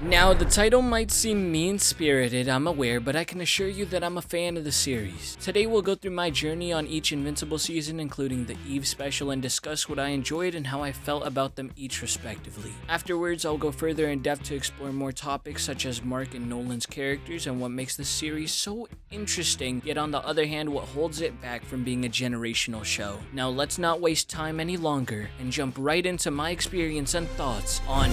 Now, the title might seem mean-spirited, I'm aware, but I can assure you that I'm a fan of the series. Today we'll go through my journey on each Invincible season, including the Eve Special, and discuss what I enjoyed and how I felt about them each respectively. Afterwards, I'll go further in depth to explore more topics such as Mark and Nolan's characters and what makes the series so interesting, yet on the other hand, what holds it back from being a generational show. Now, let's not waste time any longer and jump right into my experience and thoughts on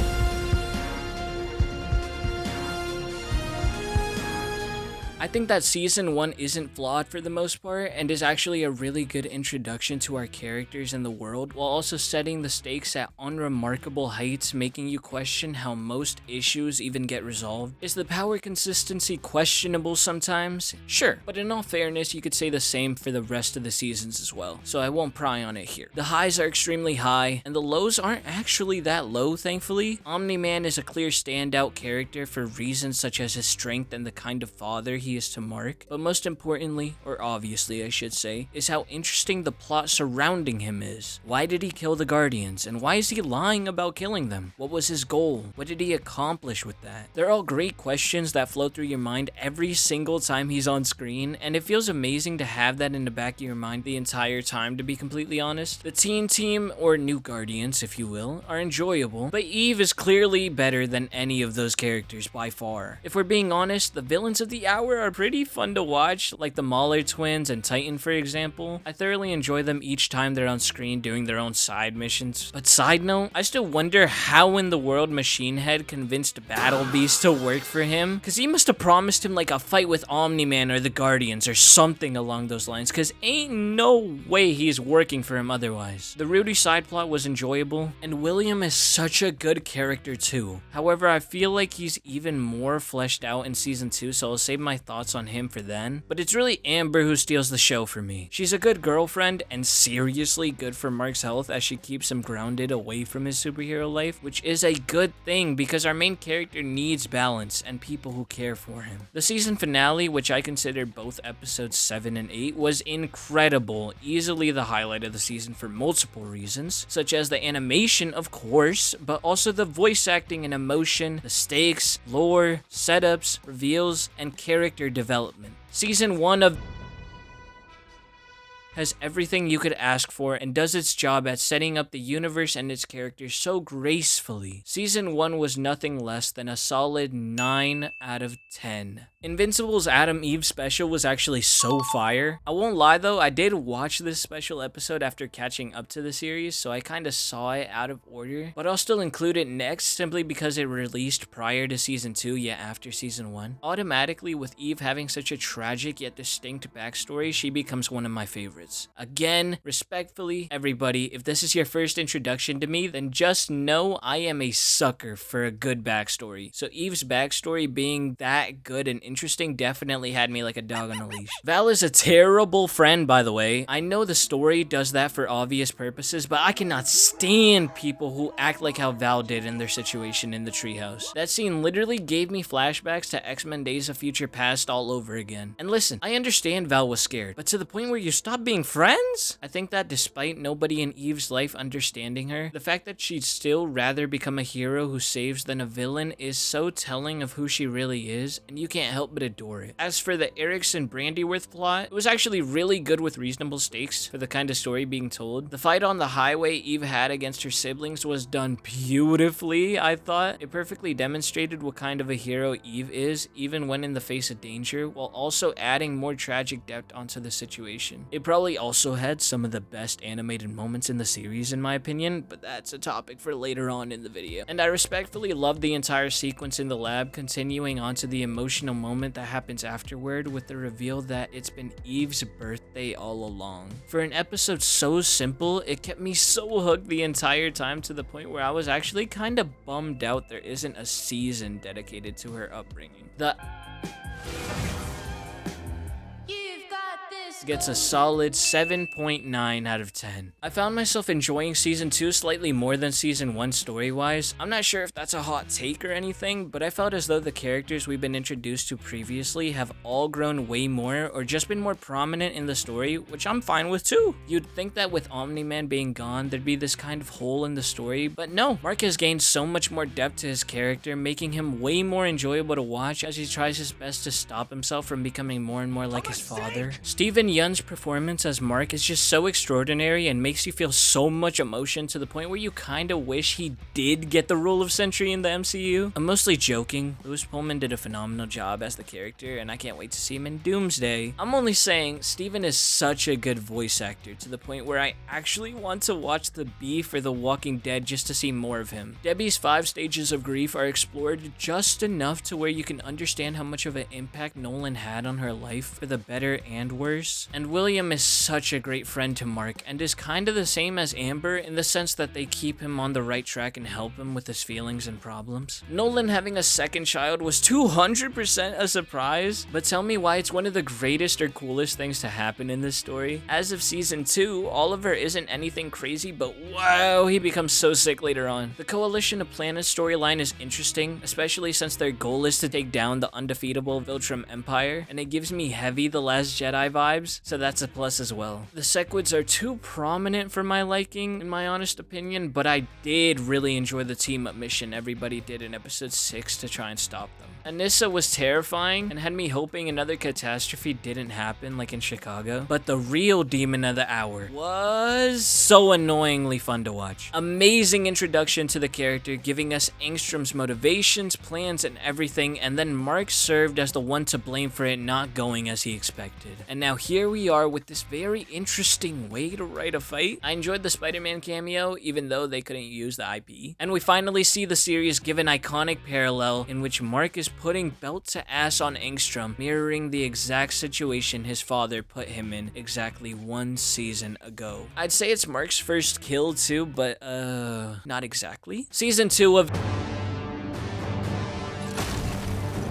I think that Season 1 isn't flawed for the most part, and is actually a really good introduction to our characters and the world, while also setting the stakes at unremarkable heights, making you question how most issues even get resolved. Is the power consistency questionable sometimes? Sure, but in all fairness, you could say the same for the rest of the seasons as well, so I won't pry on it here. The highs are extremely high, and the lows aren't actually that low, thankfully. Omni-Man is a clear standout character for reasons such as his strength and the kind of father he is to Mark, but most importantly, or obviously I should say, is how interesting the plot surrounding him is. Why did he kill the Guardians, and why is he lying about killing them? What was his goal? What did he accomplish with that? They're all great questions that flow through your mind every single time he's on screen, and it feels amazing to have that in the back of your mind the entire time, to be completely honest. The teen team, or new Guardians if you will, are enjoyable, but Eve is clearly better than any of those characters by far. If we're being honest, the villains of the hour are pretty fun to watch, like the Mahler twins and Titan for example. I thoroughly enjoy them each time they're on screen doing their own side missions. But side note, I still wonder how in the world Machine Head convinced Battle Beast to work for him, cause he must have promised him like a fight with Omni-Man or the Guardians or something along those lines, cause ain't no way he's working for him otherwise. The Rudy side plot was enjoyable, and William is such a good character too. However, I feel like he's even more fleshed out in season 2, so I'll save my thoughts on him for then. But it's really Amber who steals the show for me. She's a good girlfriend and seriously good for Mark's health as she keeps him grounded away from his superhero life, which is a good thing because our main character needs balance and people who care for him. The season finale, which I consider both episodes 7 and 8, was incredible, easily the highlight of the season for multiple reasons, such as the animation of course, but also the voice acting and emotion, the stakes, lore, setups, reveals, and character development. Season 1 of has everything you could ask for and does its job at setting up the universe and its characters so gracefully. Season 1 was nothing less than a solid 9 out of 10. Invincible's AtomEve Special was actually so fire. I won't lie though, I did watch this special episode after catching up to the series, so I kinda saw it out of order, but I'll still include it next simply because it released prior to season 2 yet after season 1. Automatically, with Eve having such a tragic yet distinct backstory, she becomes one of my favorites. Again, respectfully, everybody, if this is your first introduction to me, then just know I am a sucker for a good backstory. So Eve's backstory being that good and interesting definitely had me like a dog on a leash. Val is a terrible friend, by the way. I know the story does that for obvious purposes, but I cannot stand people who act like how Val did in their situation in the treehouse. That scene literally gave me flashbacks to X-Men Days of Future Past all over again. And listen, I understand Val was scared, but to the point where you stop being friends? I think that despite nobody in Eve's life understanding her, the fact that she'd still rather become a hero who saves than a villain is so telling of who she really is, and you can't help but adore it. As for the Erickson Brandyworth plot, it was actually really good with reasonable stakes for the kind of story being told. The fight on the highway Eve had against her siblings was done beautifully, I thought. It perfectly demonstrated what kind of a hero Eve is, even when in the face of danger, while also adding more tragic depth onto the situation. It probably also had some of the best animated moments in the series in my opinion, but that's a topic for later on in the video. And I respectfully love the entire sequence in the lab, continuing on to the emotional moment that happens afterward with the reveal that it's been Eve's birthday all along. For an episode so simple, it kept me so hooked the entire time to the point where I was actually kind of bummed out there isn't a season dedicated to her upbringing. You've got this gets a solid 7.9 out of 10. I found myself enjoying season 2 slightly more than season 1 story-wise. I'm not sure if that's a hot take or anything, but I felt as though the characters we've been introduced to previously have all grown way more or just been more prominent in the story, which I'm fine with too. You'd think that with Omni-Man being gone, there'd be this kind of hole in the story, but no. Mark has gained so much more depth to his character, making him way more enjoyable to watch as he tries his best to stop himself from becoming more and more like his father. Steven Yeun's performance as Mark is just so extraordinary and makes you feel so much emotion to the point where you kinda wish he did get the role of Sentry in the MCU. I'm mostly joking. Louis Pullman did a phenomenal job as the character, and I can't wait to see him in Doomsday. I'm only saying, Steven is such a good voice actor to the point where I actually want to watch the B for The Walking Dead just to see more of him. Debbie's 5 stages of grief are explored just enough to where you can understand how much of an impact Nolan had on her life, for the better and worse. And William is such a great friend to Mark and is kind of the same as Amber in the sense that they keep him on the right track and help him with his feelings and problems. Nolan having a second child was 200% a surprise, but tell me why it's one of the greatest or coolest things to happen in this story. As of season 2, Oliver isn't anything crazy, but wow, he becomes so sick later on. The Coalition of Planets storyline is interesting, especially since their goal is to take down the undefeatable Viltrum Empire, and it gives me heavy The Last Jedi vibes, so that's a plus as well. The Sequids are too prominent for my liking, in my honest opinion, but I did really enjoy the team-up mission everybody did in episode 6 to try and stop them. Anissa was terrifying and had me hoping another catastrophe didn't happen like in Chicago, but the real demon of the hour was so annoyingly fun to watch. Amazing introduction to the character, giving us Engstrom's motivations, plans, and everything, and then Mark served as the one to blame for it not going as he expected. And now here we are with this very interesting way to write a fight. I enjoyed the Spider-Man cameo, even though they couldn't use the IP. And we finally see the series give an iconic parallel in which Mark is putting belt to ass on Engstrom, mirroring the exact situation his father put him in exactly 1 season ago. I'd say it's Mark's first kill too, but not exactly. Season 2 of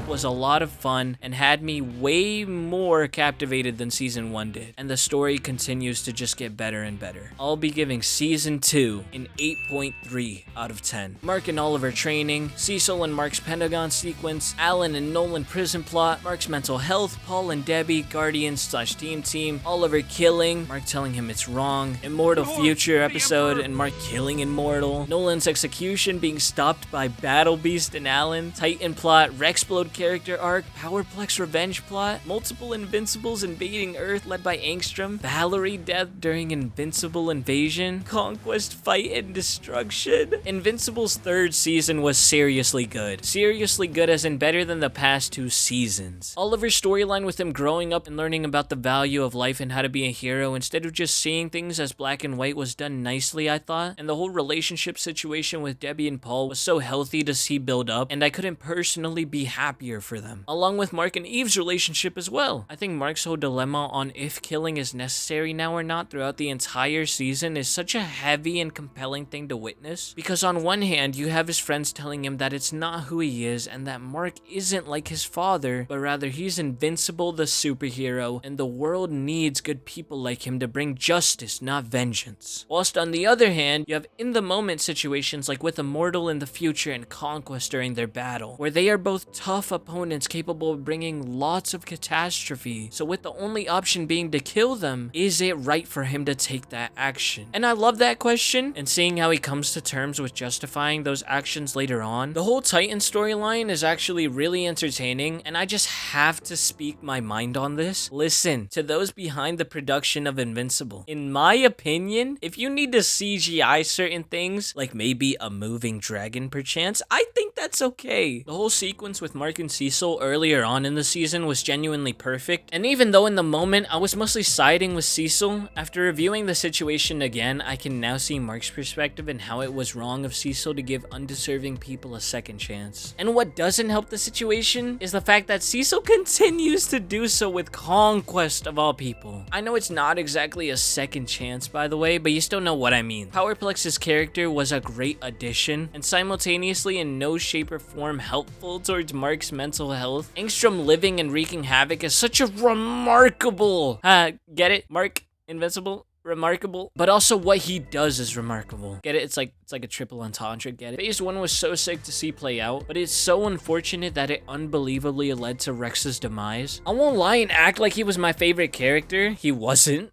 was a lot of fun and had me way more captivated than season 1 did, and the story continues to just get better and better. I'll be giving season 2 an 8.3 out of 10. Mark and Oliver training, Cecil and Mark's Pentagon sequence, Alan and Nolan prison plot, Mark's mental health, Paul and Debbie Guardians/team, Oliver killing, Mark telling him it's wrong, Immortal Future episode and Mark killing Immortal, Nolan's execution being stopped by Battle Beast and Alan, Titan plot, Rexplode character arc, Powerplex revenge plot, multiple Invincibles invading Earth led by Engstrom, Valerie death during Invincible invasion, Conquest fight and destruction. Invincible's 3rd season was seriously good. Seriously good as in better than the past 2 seasons. Oliver's storyline with him growing up and learning about the value of life and how to be a hero instead of just seeing things as black and white was done nicely, I thought. And the whole relationship situation with Debbie and Paul was so healthy to see build up, and I couldn't personally be happier for them, along with Mark and Eve's relationship as well. I think Mark's whole dilemma on if killing is necessary now or not throughout the entire season is such a heavy and compelling thing to witness, because on one hand you have his friends telling him that it's not who he is and that Mark isn't like his father, but rather he's Invincible the superhero and the world needs good people like him to bring justice, not vengeance. Whilst on the other hand, you have in the moment situations like with Immortal in the future and Conquest during their battle, where they are both tough opponents capable of bringing lots of catastrophe, so with the only option being to kill them, is it right for him to take that action? And I love that question, and seeing how he comes to terms with justifying those actions later on. The whole Titan storyline is actually really entertaining, and I just have to speak my mind on this. Listen, to those behind the production of Invincible, in my opinion, if you need to CGI certain things, like maybe a moving dragon perchance, I think that's okay. The whole sequence with Mark and Cecil earlier on in the season was genuinely perfect, and even though in the moment I was mostly siding with Cecil, after reviewing the situation again, I can now see Mark's perspective and how it was wrong of Cecil to give undeserving people a second chance. And what doesn't help the situation is the fact that Cecil continues to do so with Conquest of all people. I know it's not exactly a second chance, by the way, but you still know what I mean. Powerplex's character was a great addition, and simultaneously in no shape or form helpful towards Mark's Mark's mental health, Engstrom living and wreaking havoc is such a remarkable, get it, Mark? Invincible? Remarkable, but also what he does is remarkable. Get it? It's like a triple entendre. Get it? Phase 1 was so sick to see play out, but it's so unfortunate that it unbelievably led to Rex's demise. I won't lie and act like he was my favorite character. He wasn't,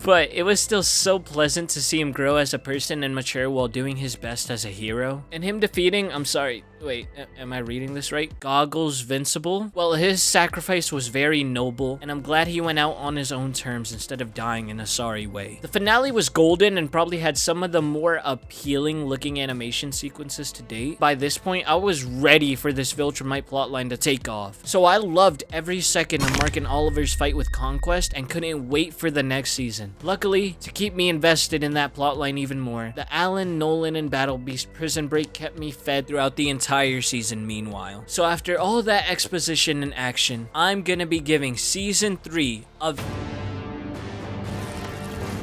but it was still so pleasant to see him grow as a person and mature while doing his best as a hero. And him defeating, I'm sorry, wait, am I reading this right? Goggles Vincible? Well, his sacrifice was very noble, and I'm glad he went out on his own terms instead of dying in a sorry way. The finale was golden and probably had some of the more appealing looking animation sequences to date. By this point, I was ready for this Viltrumite plotline to take off. So I loved every second of Mark and Oliver's fight with Conquest and couldn't wait for the next season. Luckily, to keep me invested in that plotline even more, the Alan, Nolan, and Battle Beast prison break kept me fed throughout the entire season meanwhile. So after all that exposition and action, I'm gonna be giving season 3 of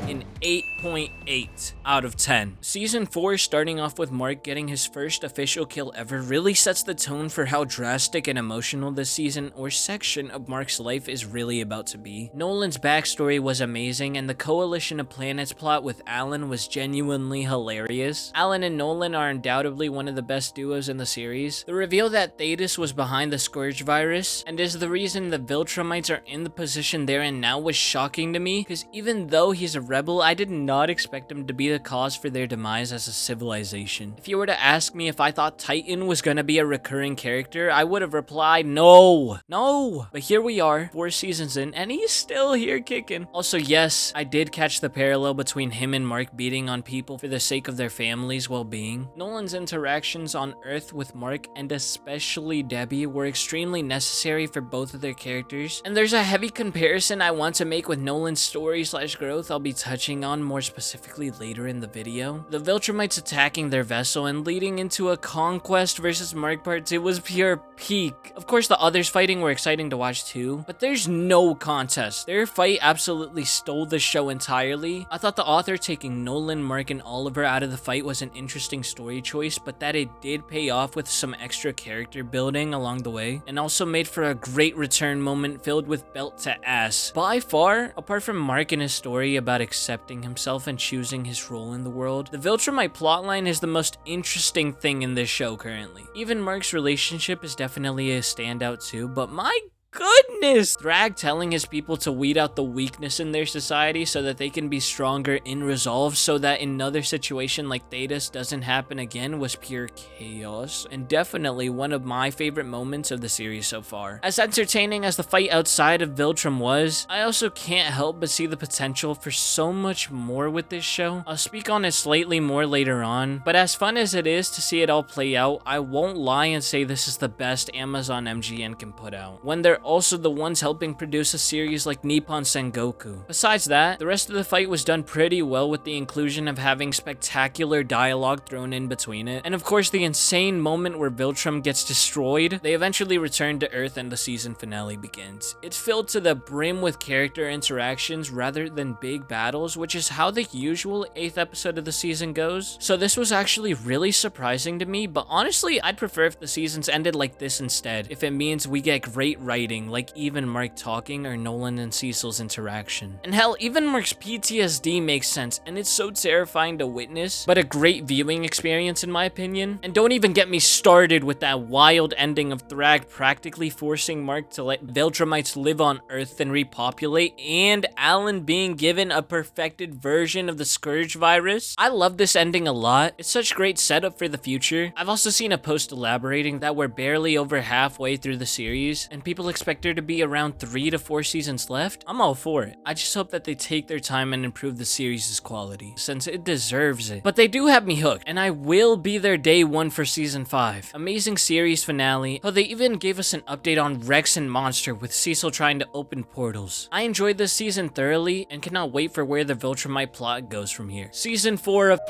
an 8.8 out of 10. Season 4, starting off with Mark getting his first official kill ever, really sets the tone for how drastic and emotional this season or section of Mark's life is really about to be. Nolan's backstory was amazing, and the Coalition of Planets plot with Alan was genuinely hilarious. Alan and Nolan are undoubtedly one of the best duos in the series. The reveal that Thetis was behind the Scourge virus and is the reason the Viltrumites are in the position they're in now was shocking to me, because even though he's a rebel, I did not expect him to be the cause for their demise as a civilization. If you were to ask me if I thought Titan was gonna be a recurring character, I would have replied no. But here we are, 4 seasons in, and he's still here kicking. Also, yes, I did catch the parallel between him and Mark beating on people for the sake of their family's well-being. Nolan's interactions on Earth with Mark, and especially Debbie, were extremely necessary for both of their characters. And there's a heavy comparison I want to make with Nolan's story/growth I'll be touching on more specifically later in the video. The Viltrumites attacking their vessel and leading into a Conquest versus Mark Part 2 was pure peak. Of course, the others fighting were exciting to watch too, but there's no contest. Their fight absolutely stole the show entirely. I thought the author taking Nolan, Mark, and Oliver out of the fight was an interesting story choice, but that it did pay off with some extra character building along the way, and also made for a great return moment filled with belt to ass. By far, apart from Mark and his story about accepting himself and choosing his role in the world, the Viltrumite plotline is the most interesting thing in this show currently. Even Mark's relationship is definitely a standout too, but my goodness! Thrag telling his people to weed out the weakness in their society so that they can be stronger in resolve so that another situation like Thetis doesn't happen again was pure chaos, and definitely one of my favorite moments of the series so far. As entertaining as the fight outside of Viltrum was, I also can't help but see the potential for so much more with this show. I'll speak on it slightly more later on, but as fun as it is to see it all play out, I won't lie and say this is the best Amazon MGN can put out, when they're also the ones helping produce a series like Nippon Sengoku. Besides that, the rest of the fight was done pretty well with the inclusion of having spectacular dialogue thrown in between it, and of course the insane moment where Viltrum gets destroyed. They eventually return to Earth and the season finale begins. It's filled to the brim with character interactions rather than big battles, which is how the usual 8th episode of the season goes. So this was actually really surprising to me, but honestly I'd prefer if the seasons ended like this instead, if it means we get great writing, like even Mark talking or Nolan and Cecil's interaction. And hell, even Mark's PTSD makes sense, and it's so terrifying to witness, but a great viewing experience in my opinion. And don't even get me started with that wild ending of Thrag practically forcing Mark to let Viltrumites live on Earth and repopulate, and Alan being given a perfected version of the Scourge virus. I love this ending a lot. It's such great setup for the future. I've also seen a post elaborating that we're barely over halfway through the series, and people expect there to be around 3 to 4 seasons left. I'm all for it. I just hope that they take their time and improve the series' quality, since it deserves it. But they do have me hooked, and I will be there day 1 for season 5. Amazing series finale. Oh, they even gave us an update on Rex and Monster with Cecil trying to open portals. I enjoyed this season thoroughly and cannot wait for where the Viltrumite plot goes from here. Season 4 of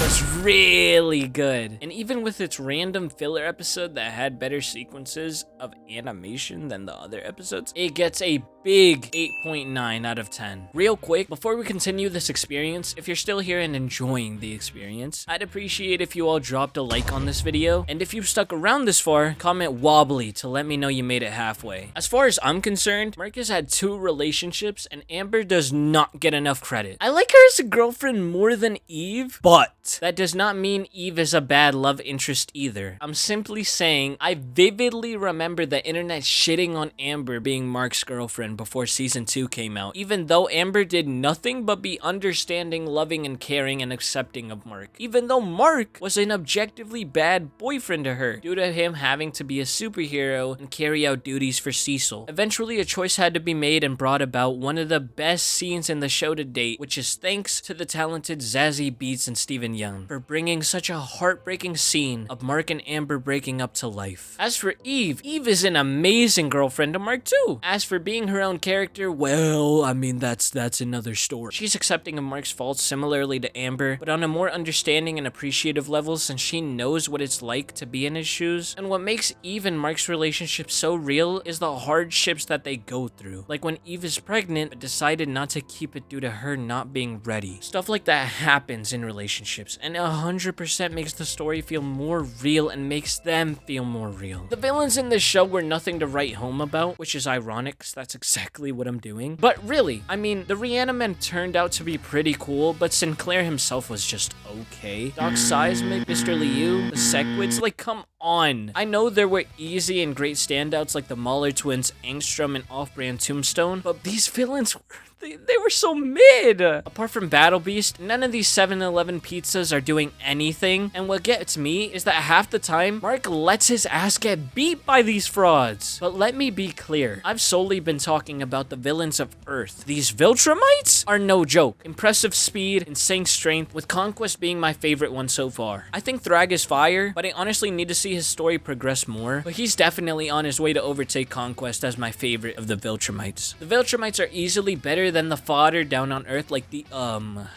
was really good, and even with its random filler episode that had better sequences of animation than the other episodes, it gets a big 8.9 out of 10. Real quick, before we continue this experience, if you're still here and enjoying the experience, I'd appreciate if you all dropped a like on this video, and if you've stuck around this far, comment wobbly to let me know you made it halfway. As far as I'm concerned, Mark has had 2 relationships, and Amber does not get enough credit. I like her as a girlfriend more than Eve, but that does not mean Eve is a bad love interest either. I'm simply saying I vividly remember the internet shitting on Amber being Mark's girlfriend before season 2 came out, even though Amber did nothing but be understanding, loving, and caring and accepting of Mark. Even though Mark was an objectively bad boyfriend to her, due to him having to be a superhero and carry out duties for Cecil. Eventually, a choice had to be made and brought about one of the best scenes in the show to date, which is thanks to the talented Zazie Beetz and Steven Yeun for bringing such a heartbreaking scene of Mark and Amber breaking up to life. As for Eve, Eve is an amazing girlfriend to Mark too. As for being her own character, well, I mean, that's another story. She's accepting of Mark's faults similarly to Amber, but on a more understanding and appreciative level, since she knows what it's like to be in his shoes. And what makes Eve and Mark's relationship so real is the hardships that they go through. Like when Eve is pregnant, but decided not to keep it due to her not being ready. Stuff like that happens in relationships, and 100% makes the story feel more real and makes them feel more real. The villains in this show were nothing to write home about, which is ironic, because that's exactly what I'm doing. But really, I mean, the Reaniman turned out to be pretty cool, but Sinclair himself was just okay. Doc Seismic, Mr. Liu, the Sequids, like, come on. I know there were easy and great standouts like the Mahler twins, Angstrom, and Off-Brand Tombstone, but these villains were... They were so mid! Apart from Battle Beast, none of these 7-Eleven pizzas are doing anything, and what gets me is that half the time, Mark lets his ass get beat by these frauds. But let me be clear, I've solely been talking about the villains of Earth. These Viltrumites are no joke. Impressive speed, insane strength, with Conquest being my favorite one so far. I think Thrag is fire, but I honestly need to see his story progress more, but he's definitely on his way to overtake Conquest as my favorite of the Viltrumites. The Viltrumites are easily better than the fodder down on Earth like the,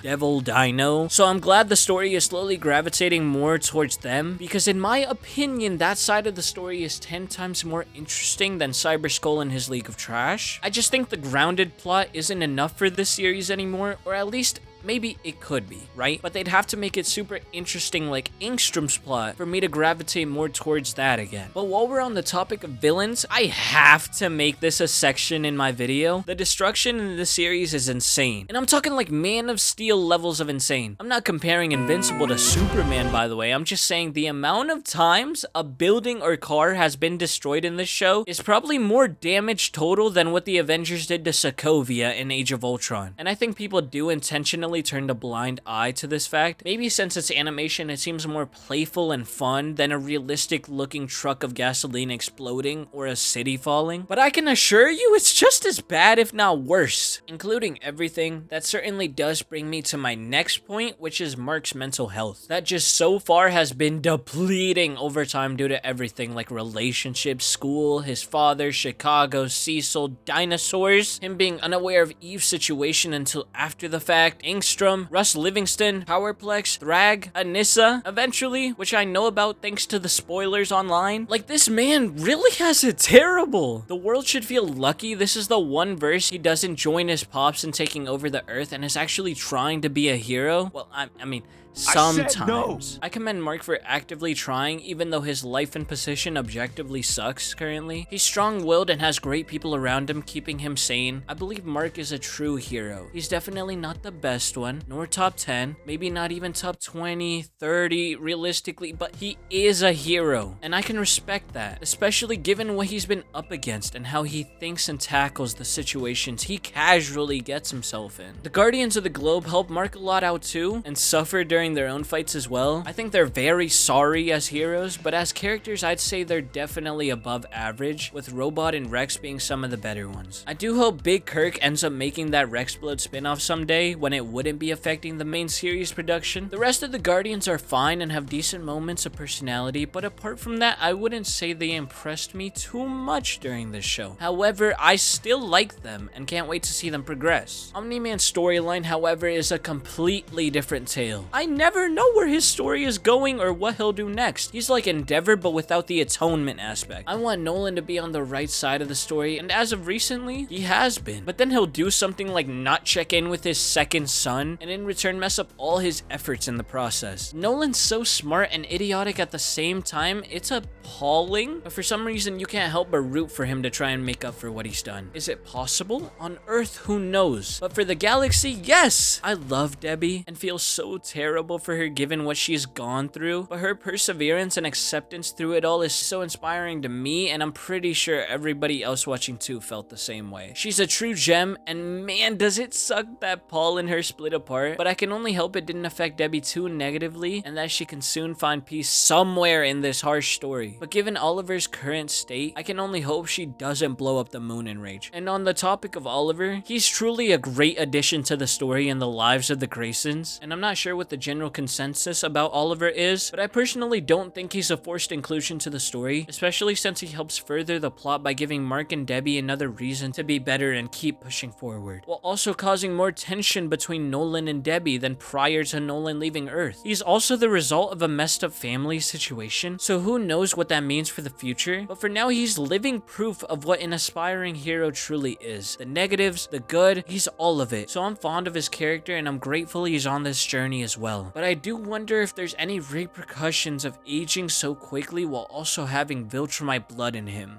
Devil Dino. So I'm glad the story is slowly gravitating more towards them, because in my opinion, that side of the story is 10 times more interesting than Cyber Skull and his League of Trash. I just think the grounded plot isn't enough for this series anymore, or at least maybe it could be, right? But they'd have to make it super interesting like Angstrom's plot for me to gravitate more towards that again. But while we're on the topic of villains, I have to make this a section in my video. The destruction in this series is insane. And I'm talking like Man of Steel levels of insane. I'm not comparing Invincible to Superman, by the way. I'm just saying the amount of times a building or car has been destroyed in this show is probably more damage total than what the Avengers did to Sokovia in Age of Ultron. And I think people do intentionally turned a blind eye to this fact. Maybe since it's animation, it seems more playful and fun than a realistic looking truck of gasoline exploding or a city falling. But I can assure you it's just as bad, if not worse. Including everything, that certainly does bring me to my next point, which is Mark's mental health. That just so far has been depleting over time due to everything like relationships, school, his father, Chicago, Cecil, dinosaurs, him being unaware of Eve's situation until after the fact, Angstrom, Russ Livingston, Powerplex, Thrag, Anissa, eventually, which I know about thanks to the spoilers online. Like, this man really has it terrible. The world should feel lucky this is the one verse he doesn't join his pops in taking over the Earth and is actually trying to be a hero. Well, I mean, sometimes. I commend Mark for actively trying, even though his life and position objectively sucks currently. He's strong-willed and has great people around him keeping him sane. I believe Mark is a true hero. He's definitely not the best one, nor top 10, maybe not even top 20, 30, realistically, but he is a hero, and I can respect that, especially given what he's been up against and how he thinks and tackles the situations he casually gets himself in. The Guardians of the Globe help Mark a lot out too, and suffer during their own fights as well. I think they're very sorry as heroes, but as characters, I'd say they're definitely above average, with Robot and Rex being some of the better ones. I do hope Big Kirk ends up making that Rexplode spin-off someday, when it wouldn't be affecting the main series production. The rest of the Guardians are fine and have decent moments of personality, but apart from that, I wouldn't say they impressed me too much during this show. However, I still like them and can't wait to see them progress. Omni-Man's storyline, however, is a completely different tale. I never know where his story is going or what he'll do next. He's like Endeavor, but without the atonement aspect. I want Nolan to be on the right side of the story, and as of recently, he has been. But then he'll do something like not check in with his second son, and in return mess up all his efforts in the process. Nolan's so smart and idiotic at the same time, it's appalling, but for some reason you can't help but root for him to try and make up for what he's done. Is it possible? On Earth, who knows? But for the galaxy, yes! I love Debbie and feel so terrible for her given what she's gone through, but her perseverance and acceptance through it all is so inspiring to me, and I'm pretty sure everybody else watching too felt the same way. She's a true gem, and man, does it suck that Paul and her split apart, but I can only hope it didn't affect Debbie too negatively, and that she can soon find peace somewhere in this harsh story. But given Oliver's current state, I can only hope she doesn't blow up the moon in rage. And on the topic of Oliver, he's truly a great addition to the story and the lives of the Graysons, and I'm not sure what the general consensus about Oliver is, but I personally don't think he's a forced inclusion to the story, especially since he helps further the plot by giving Mark and Debbie another reason to be better and keep pushing forward, while also causing more tension between Nolan and Debbie than prior to Nolan leaving Earth. He's also the result of a messed up family situation, so who knows what that means for the future, but for now he's living proof of what an aspiring hero truly is. The negatives, the good, he's all of it. So I'm fond of his character and I'm grateful he's on this journey as well. But I do wonder if there's any repercussions of aging so quickly while also having Viltrumite blood in him.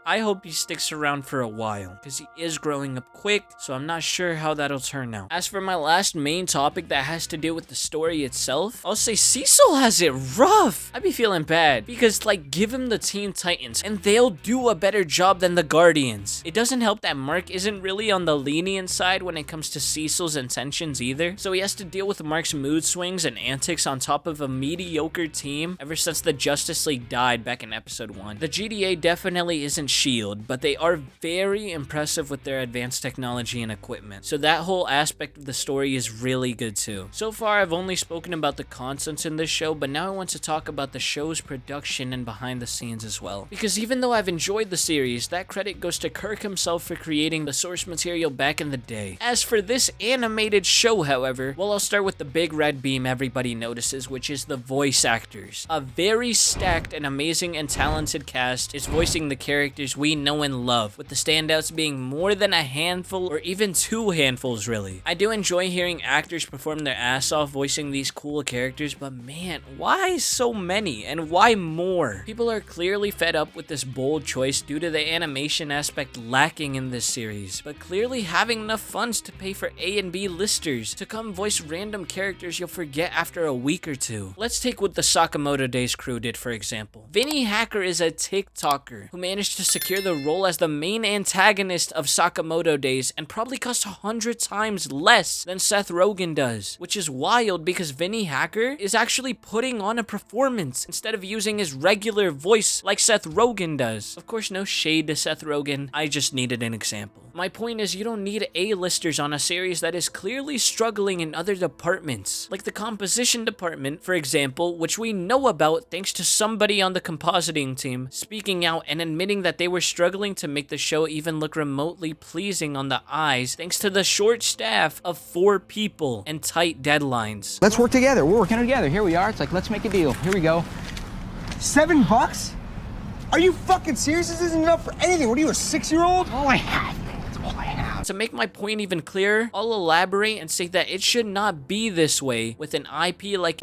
I hope he sticks around for a while, because he is growing up quick, so I'm not sure how that'll turn out. As for my last main topic that has to do with the story itself, I'll say Cecil has it rough. I be feeling bad, because like, give him the Teen Titans and they'll do a better job than the Guardians. It doesn't help that Mark isn't really on the lenient side when it comes to Cecil's intentions either, so he has to deal with Mark's mood swings and antics on top of a mediocre team ever since the Justice League died back in episode 1. The GDA definitely isn't S.H.I.E.L.D., but they are very impressive with their advanced technology and equipment, so that whole aspect of the story is really good too. So far I've only spoken about the concepts in this show, but now I want to talk about the show's production and behind the scenes as well, because even though I've enjoyed the series, that credit goes to Kirk himself for creating the source material back in the day. As for this animated show, however, well, I'll start with the big red beam everybody notices, which is the voice actors. A very stacked and amazing and talented cast is voicing the characters we know and love, with the standouts being more than a handful or even 2 handfuls really. I do enjoy hearing actors perform their ass off voicing these cool characters, but man, why so many and why more? People are clearly fed up with this bold choice due to the animation aspect lacking in this series, but clearly having enough funds to pay for A and B listers to come voice random characters you'll forget after a week or 2. Let's take what the Sakamoto Days crew did for example. Vinny Hacker is a TikToker who managed to secure the role as the main antagonist of Sakamoto Days and probably cost 100 times less than Seth Rogen does, which is wild because Vinny Hacker is actually putting on a performance instead of using his regular voice like Seth Rogen does. Of course, no shade to Seth Rogen, I just needed an example. My point is, you don't need A-listers on a series that is clearly struggling in other departments, like the composition department, for example, which we know about thanks to somebody on the compositing team speaking out and admitting that they were struggling to make the show even look remotely pleasing on the eyes thanks to the short staff of 4 people and tight deadlines. Let's work together. We're working together. Here we are. It's like, let's make a deal. Here we go. $7? Are you fucking serious? This isn't enough for anything. What are you, a 6-year-old? All I have, man. It's all I have. To make my point even clearer, I'll elaborate and say that it should not be this way with an IP like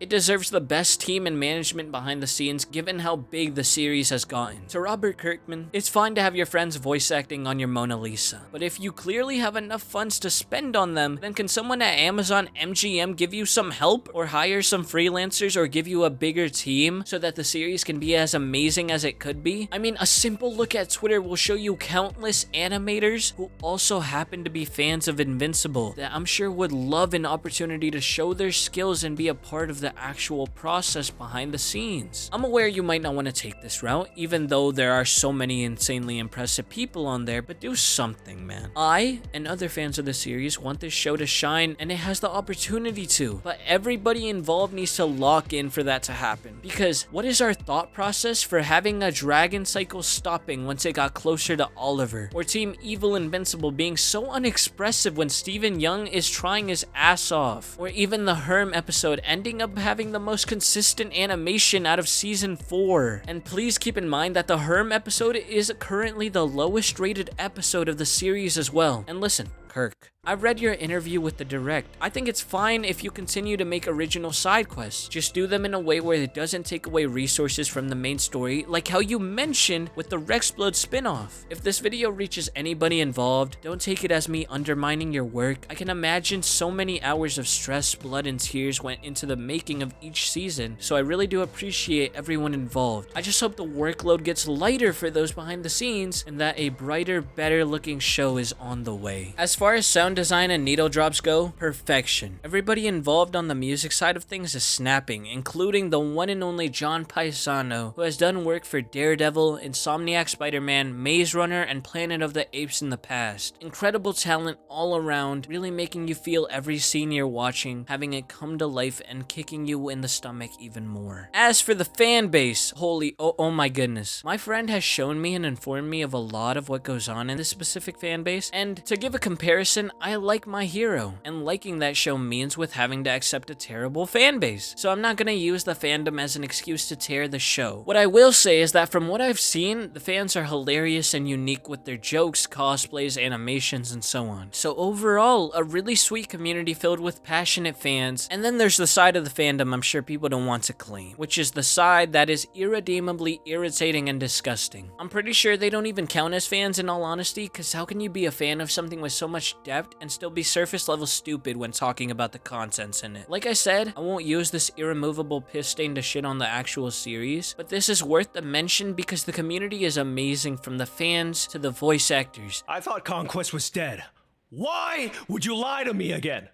it deserves the best team and management behind the scenes given how big the series has gotten. To Robert Kirkman, it's fine to have your friends voice acting on your Mona Lisa, but if you clearly have enough funds to spend on them, then can someone at Amazon MGM give you some help or hire some freelancers or give you a bigger team so that the series can be as amazing as it could be? I mean, a simple look at Twitter will show you countless animators who also happen to be fans of Invincible that I'm sure would love an opportunity to show their skills and be a part of the the actual process behind the scenes. I'm aware you might not want to take this route, even though there are so many insanely impressive people on there, but do something, man. I and other fans of the series want this show to shine, and it has the opportunity to, but everybody involved needs to lock in for that to happen. Because what is our thought process for having a dragon cycle stopping once it got closer to Oliver? Or Team Evil Invincible being so unexpressive when Stephen Young is trying his ass off? Or even the Herm episode ending up having the most consistent animation out of season 4. And please keep in mind that the Herm episode is currently the lowest rated episode of the series as well. And listen, Kirk, I've read your interview with the direct. I think it's fine if you continue to make original side quests. Just do them in a way where it doesn't take away resources from the main story, like how you mentioned with the Rexplode spin-off. If this video reaches anybody involved, don't take it as me undermining your work. I can imagine so many hours of stress, blood, and tears went into the making of each season, so I really do appreciate everyone involved. I just hope the workload gets lighter for those behind the scenes, and that a brighter, better looking show is on the way. As far as sound design and needle drops go, perfection. Everybody involved on the music side of things is snapping, including the one and only John Paisano, who has done work for Daredevil, Insomniac Spider-Man, Maze Runner, and Planet of the Apes in the past. Incredible talent all around, really making you feel every scene you're watching, having it come to life and kicking you in the stomach even more. As for the fan base, oh my goodness. My friend has shown me and informed me of a lot of what goes on in this specific fan base, and to give a comparison, I like My Hero, and liking that show means with having to accept a terrible fan base. So I'm not gonna use the fandom as an excuse to tear the show. What I will say is that from what I've seen, the fans are hilarious and unique with their jokes, cosplays, animations, and so on. So overall, a really sweet community filled with passionate fans. And then there's the side of the fandom I'm sure people don't want to claim, which is the side that is irredeemably irritating and disgusting. I'm pretty sure they don't even count as fans in all honesty, because how can you be a fan of something with so much depth and still be surface level stupid when talking about the contents in it? Like I said, I won't use this irremovable piss stain to shit on the actual series, but this is worth the mention because the community is amazing, from the fans to the voice actors. I thought Conquest was dead. Why would you lie to me again?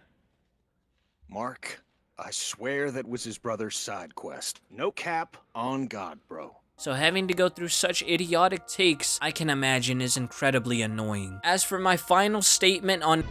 Mark, I swear that was his brother's side quest. No cap, on God, bro. So having to go through such idiotic takes, I can imagine, is incredibly annoying. As for my final statement on...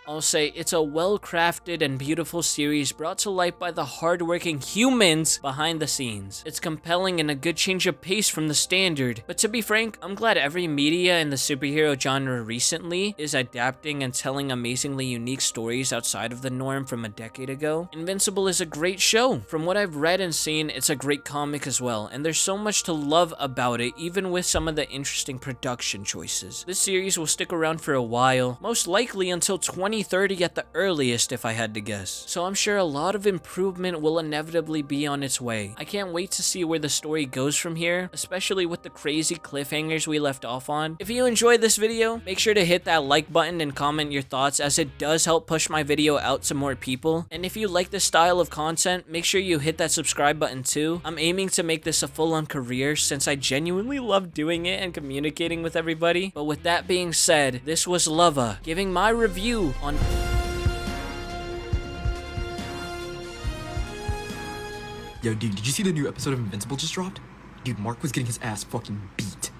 I'll say it's a well-crafted and beautiful series brought to life by the hardworking humans behind the scenes. It's compelling and a good change of pace from the standard, but to be frank, I'm glad every media in the superhero genre recently is adapting and telling amazingly unique stories outside of the norm from a decade ago. Invincible is a great show. From what I've read and seen, it's a great comic as well, and there's so much to love about it, even with some of the interesting production choices. This series will stick around for a while, most likely until 2030 at the earliest if I had to guess. So I'm sure a lot of improvement will inevitably be on its way. I can't wait to see where the story goes from here, especially with the crazy cliffhangers we left off on. If you enjoyed this video, make sure to hit that like button and comment your thoughts, as it does help push my video out to more people. And if you like this style of content, make sure you hit that subscribe button too. I'm aiming to make this a full-on career since I genuinely love doing it and communicating with everybody. But with that being said, this was Lava giving my review on Yo, dude, did you see the new episode of Invincible just dropped? Dude, Mark was getting his ass fucking beat.